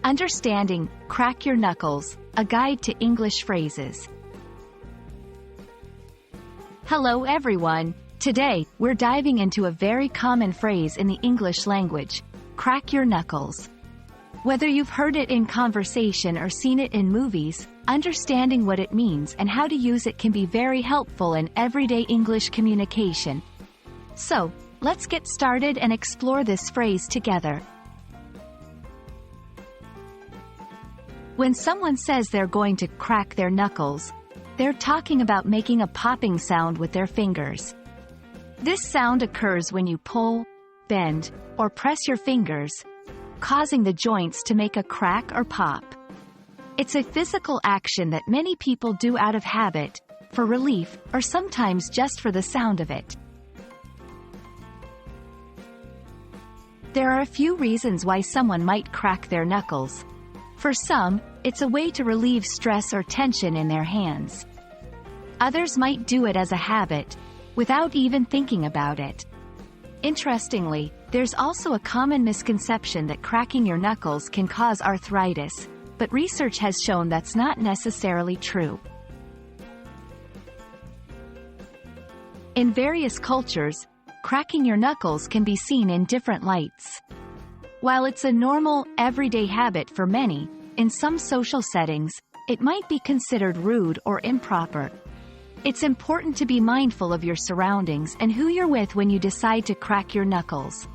Understanding Crack Your Knuckles, a guide to English phrases. Hello everyone. Today, we're diving into a very common phrase in the English language, crack your knuckles. Whether you've heard it in conversation or seen it in movies, understanding what it means and how to use it can be very helpful in everyday English communication. So, let's get started and explore this phrase together. When someone says they're going to crack their knuckles, they're talking about making a popping sound with their fingers. This sound occurs when you pull, bend, or press your fingers, causing the joints to make a crack or pop. It's a physical action that many people do out of habit, for relief, or sometimes just for the sound of it. There are a few reasons why someone might crack their knuckles. For some, it's a way to relieve stress or tension in their hands. Others might do it as a habit, without even thinking about it. Interestingly, there's also a common misconception that cracking your knuckles can cause arthritis, but research has shown that's not necessarily true. In various cultures, cracking your knuckles can be seen in different lights. While it's a normal, everyday habit for many, in some social settings, it might be considered rude or improper. It's important to be mindful of your surroundings and who you're with when you decide to crack your knuckles.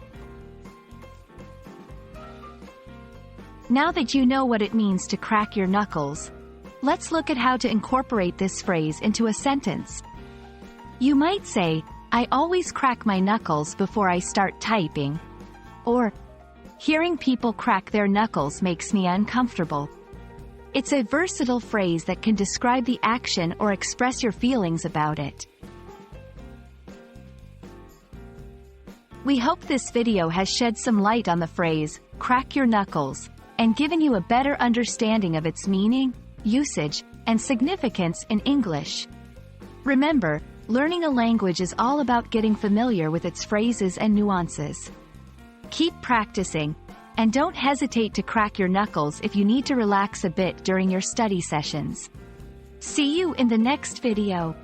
Now that you know what it means to crack your knuckles, let's look at how to incorporate this phrase into a sentence. You might say, I always crack my knuckles before I start typing. Or, hearing people crack their knuckles makes me uncomfortable. It's a versatile phrase that can describe the action or express your feelings about it. We hope this video has shed some light on the phrase, crack your knuckles, and given you a better understanding of its meaning, usage, and significance in English. Remember, learning a language is all about getting familiar with its phrases and nuances. Keep practicing, and don't hesitate to crack your knuckles if you need to relax a bit during your study sessions. See you in the next video.